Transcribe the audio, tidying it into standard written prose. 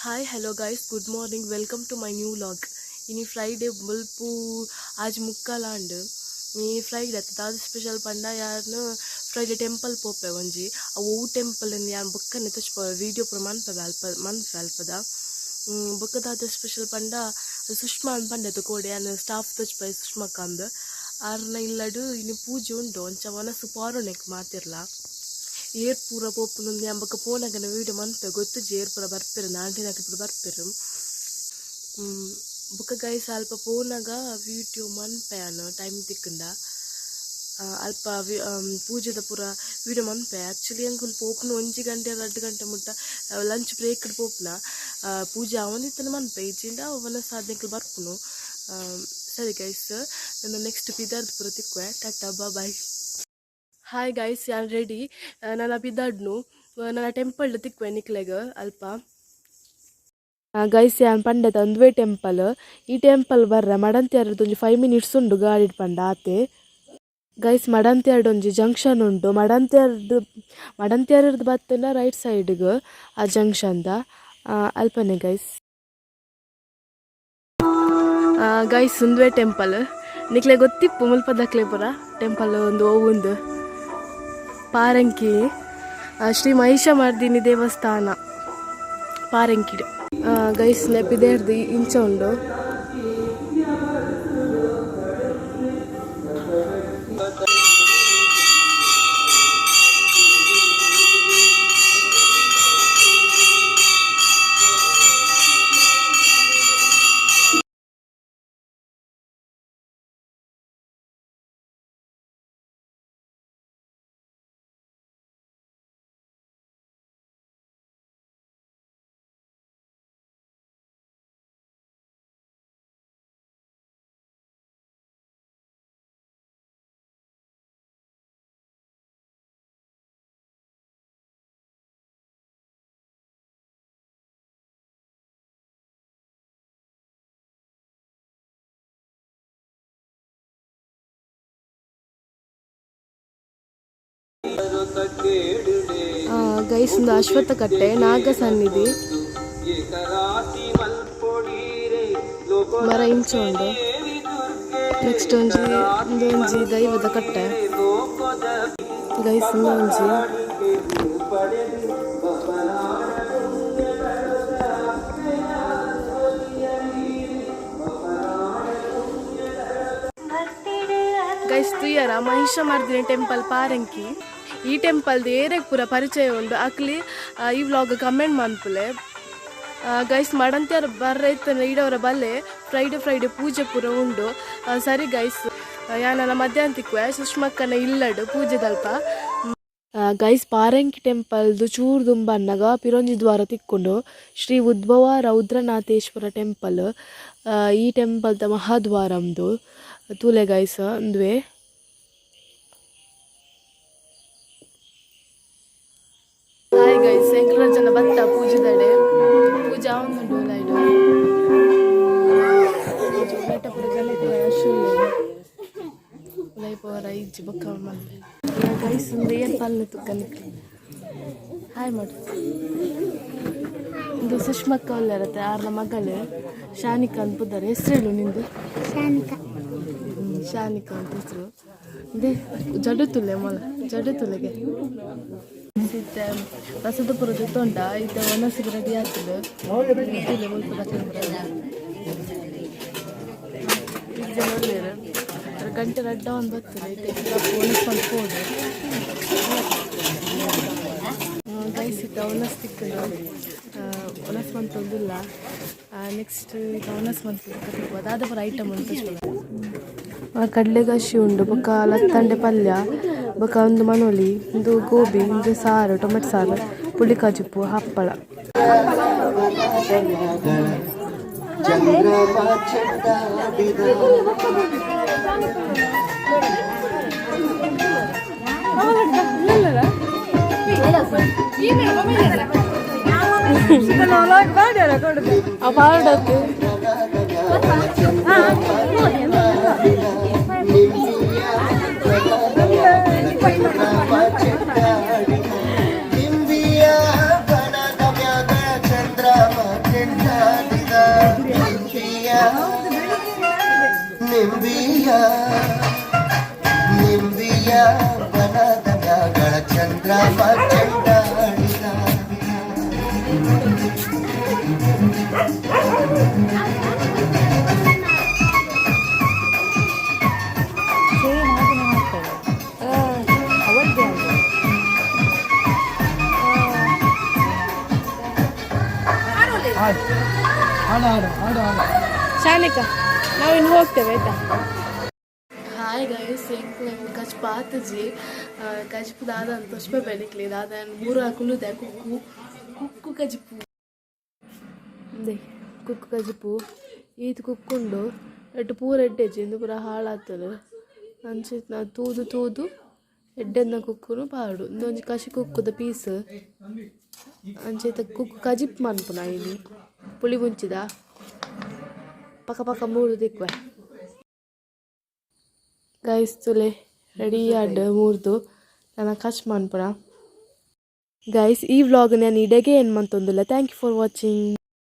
Hi hello guys good morning welcome to my new vlog इनी Friday बल्पू आज मुक्कालांड ಈ ಫ್ರೈಡೆ ಅದು ಸ್ಪೆಷಲ್ ಪಂಡ ಯಾರು ಫ್ರೈಡೆ ಟೆಂಪಲ್ ಪೋಪೆ ಒಂಜಿ ಅವು ಟೆಂಪಲ್ ಯಾರು ಬೊಕ್ಕನೆ ತಚ್ಚ ವಿಡಿಯೋ ಪೂರ ಮನ್ಪೆ ಅಲ್ಪದ ಬೊಕ್ಕದಾದ ಸ್ಪೆಷಲ್ ಪಂಡ ಸುಷ್ಮಾ ಅಂತ ಪಂಡದು ಕೋಡೆ ಯಾನು ಸ್ಟಾಫ್ ತಚ್ಚ ಸುಷ್ಮಕ್ಕ ಅಂದ ಆರ್ನ ಇಲ್ಲಡು ಇನ್ನು ಪೂಜೆ ಉಂಟು ಒಂಚ ಮನಸ್ಸು ಪಾರೋಣೆಕ್ ಮಾತಿರ್ಲ ಏರ್ ಪೂರ ಪೋಪುನ ಎಂಬಕ್ಕ ಪೋನಾಗನ ವಿಡಿಯೋ ಮನ್ಪೆ ಗೊತ್ತು ಏರ್ ಪೂರ ಬರ್ಪೆರು ನಾಂಟಿನಾಗ ಪೂರ ಬರ್ಪೆರು ಬುಕ್ಕ ಗೈಸ್ ಅಲ್ಪ ಪೋನಾಗ ವಿಡಿಯೋ ಮನ್ಪೆಯನು ಟೈಮ್ ತಿಕ್ಕಂಡ ಅಲ್ಪ ಪೂಜೆದ ಪೂರ ವಿಡಿಯೋ ಮನ್ಪೆ ಆ್ಯಕ್ಚುಲಿ ಅಂಕುಲ್ ಪೋಪುನ 1 ಗಂಟೆ 2 ಗಂಟೆ ಮುಟ್ಟ ಲಂಚ್ ಬ್ರೇಕ್ ಪೋಪುನ ಪೂಜೆ ಅವನಿತ್ತನ ಮನ್ಪೆ ಈಜಿಂದ ಅವನ ಸಾಧನೆಗಳು ಬರ್ಪುನು ಸರಿ ಗೈಸ್ ನನ್ನ ನೆಕ್ಸ್ಟ್ ಪಿದಾರ್ದು ಪೂರ ತಿಕ್ಕುವೆ ಟಾಟಾ ಬಾಯ್. ಹಾಯ್ ಗೈಸ್ ಯಾರು ರೆಡಿ ನನ್ನ ಬಿದ್ದಾಡ್ನು ನನ್ನ ಟೆಂಪಲ್ ತಿಕ್ವೆ ನಿಕ್ಲೆಗ ಅಲ್ಪ ಗೈಸ್ ಯಾನ್ ಪಂಡದ ಒಂದುವೇ ಟೆಂಪಲ್ ಈ ಟೆಂಪಲ್ ಬರ್ರ ಮಡಂತ್ಯಾರದು ಒಂಜಿ 5 ಮಿನಿಟ್ಸ್ ಉಂಡು ಗಾಡಿ ಪಂಡ ಆತೆ ಗೈಸ್ ಮಡಂತ್ಯಾರ್ಡು ಒಂಜಿ ಜಂಕ್ಷನ್ ಉಂಡು ಮಡಂತ್ಯಾರದು ಬತ್ತನ ರೈಟ್ ಸೈಡ್ಗೆ ಆ ಜಂಕ್ಷನ್ದ ಅಲ್ಪನೆ ಗೈಸ್ ಒಂದುವೇ ಟೆಂಪಲ್ ನಿಕ್ಲೆ ಗೊತ್ತಿಪ್ಪು ಮುಲ್ಪದಕ್ಲೆ ಪುರ ಟೆಂಪಲ್ ಒಂದು ಓವುಂದು ಪಾರಂಕಿ ಶ್ರೀ ಮಹಿಷಮರ್ದಿನಿ ದೇವಸ್ಥಾನ ಪಾರಂಕಿಡು ಗೈಸ್ ನೆಪಿದೇರ್ದು ಇಂಚ ಉಂಡು ಗೈಸ್ ಒಂದು ಅಶ್ವತ್ಥ ಕಟ್ಟೆ ನಾಗ ಸನ್ನಿಧಿ ಮರ ಇಂಚ ಉಂಡು ನೆಕ್ಸ್ಟ್ ಒಂಜಿ ದೈವದ ಕಟ್ಟೆ ಗೈಸ್ ಒಂಜಿ ಗೈಸ್ ತುಯ್ಯರ ಮಹಿಷಮರ್ದಿನಿ ಟೆಂಪಲ್ ಪಾರಂಕಿ ಈ ಟೆಂಪಲ್ದು ಏರೆಗ್ ಪೂರ ಪರಿಚಯ ಉಂಡು ಅಕ್ಲಿ ಈ ವ್ಲಾಗ್ ಕಮೆಂಟ್ ಮನ್ಪುಲೆ ಗೈಸ್ ಮಡಂತ್ಯಾರ ಬರ್ರೈತನ ಇಡವರ ಬಲ್ಲೆ ಫ್ರೈಡೆ ಪೂಜೆ ಪೂರ ಉಂಡು ಸರಿ ಗೈಸ್ ಯಾನನ ಮಧ್ಯಾಹ್ನ ತಿಕ್ಕುವೆ ಸುಷ್ಮಕ್ಕನ ಇಲ್ಲಡು ಪೂಜೆ ದಲ್ಪ ಗೈಸ್ ಪಾರಂಕಿ ಟೆಂಪಲ್ದು ಚೂರು ದುಂಬನ್ನಗ ಪಿರೊಂಜಿ ದ್ವಾರ ತಿಕ್ಕೊಂಡು ಶ್ರೀ ಉದ್ಭವ ರೌದ್ರನಾಥೇಶ್ವರ ಟೆಂಪಲ್ ಈ ಟೆಂಪಲ್ದ ಮಹಾದ್ವಾರಮ್ದು ತೂಲೆ ಗೈಸ್ ಒಂದುವೆ ಹಾಯ್ ಗೈಸ್ ಎಂಕಲ ಜನ ಬತ್ತ ಪೂಜೆದಡೆ ಪೂಜೆ ಅವನು ಲೈಡು ಪೂರ ಜನ ಲೈಪವರ ಇಜ್ಜಿ ಬೊಕ್ಕ ಮಲ್ಲೆ ಗೈಸ್ ಒಂದು ಏನು ಪಲ್ಲೆ ತುಕ್ಕನಿಕ್ಕೆ ಹಾಯ್ ಮಾಡು ಇದು ಸುಷ್ಮಕ್ಕ ಒಳ್ಳೆರತ್ತೆ ಆರ್ನ ಮಗಳು ಶಾನಿಕಾ ಅಂತ ಬುದ್ದಾರೆ ಹೆಸರು ಹೇಳು ನಿಂದು ಶಾನಿಕಾ ಅಂತ ಹೆಸರು ಇದೇ ಜಡುತುಲೆ ಮೊಲ ಜಡುತುಲೆಗೆ ರಸದಪುರದ ತೊಂಡ ಇದ್ದ ಒಣಸಿಗೆ ರೆಡಿ ಆಗ್ತದೆ ಗಂಟೆ ರಡ್ಡ ಒಂದು ಬರ್ತದೆ ಒಣಸ್ಕೊಂಡು ಗೈಸ್ ಇದ್ದ ಒಣಸ್ ತಿಕ್ಕದು ಒಣಸ್ ಮಂತೊಂದಿಲ್ಲ ನೆಕ್ಸ್ಟ್ ಈಗ ಒಣಸ್ ಮಂತ್ ಅದಾದ ಪರ ಐಟಮ್ ಅಂತ ಕಡಲೆಗಶಿ ಉಂಡು ಬೊಕ್ಕ ಲತ್ತಂಡೆ ಪಲ್ಯ ಬೊಕ್ಕ ಒಂದು ಮನೋಲಿ ಒಂದು ಗೋಬಿ ಒಂದು ಸಾರು ಟೊಮೆಟೊ ಸಾರು ಪುಳಿ ಕಾಜುಪ್ಪು ಹಪ್ಪಳ ಚಂದ್ರ ನಿಂಬಿಯ ನಿಂಬಿಯ ಬನದ ಮ್ಯಾಗಳ ಚಂದ್ರಮ ಚೆಂಡಾಡಿದ ಶಾನಿಕಾ ನಾವಿನ್ನು ಹೋಗ್ತೇವೆ ಆಯ್ತಾ. ಹಾಯ್ ಗೈಸ್ ಎಂಕ್ಲೆ ಕಚ್ ಪಾತಜಿ ಕಜ್ಪು ದಾದ ಅಂತ ತೊಷ್ಪೆ ಬೆಳಿಕ್ಲಿ ದಾದ ಮೂರು ಕುಲ್ಲುದೆ ಕುಕ್ಕು ಕುಕ್ಕು ಕಜ್ಪು ದೇ ಕುಕ್ಕು ಕಜ್ಪು ಈತ್ ಕುಕ್ಕೊಂಡು ಎಟ್ಟು ಪೂರ ಎಡ್ಡೆಜ್ಜಿ ಇಂದು ಪೂರ ಹಾಳಾಗ್ತದೆ ಅಂಚಿತ್ ನಾ ತೂದು ತೂದು ಎಡ್ಡೆನ್ನ ಕುಕ್ಕುನು ಪಾಡು ಇಂದೊಂಜಿ ಕಷಿ ಕುಕ್ಕುದ ಪೀಸ್ ಅಂಚೈತ ಕುಕ್ಕು ಕಜಿಪ್ ಮನ್ಪುನ ಇಲ್ಲಿ ಪುಳಿ ಮುಂಚಿದ ಪಕ್ಕ ಪಕ್ಕ ಮೂರು ದಿಕ್ವೆ ಗೈಸ್ ತುಲೆ ರೆಡಿ ಆಡ್ ಮೂರ್ದು ನಾನು ಕಚ್ ಮನ್ಪುನ ಗೈಸ್ ಈ ವ್ಲಾಗ್ ನಾನು ಇಡೆಗೆ ಏನು ಮಂತೊಂದಿಲ್ಲ. Thank you for watching.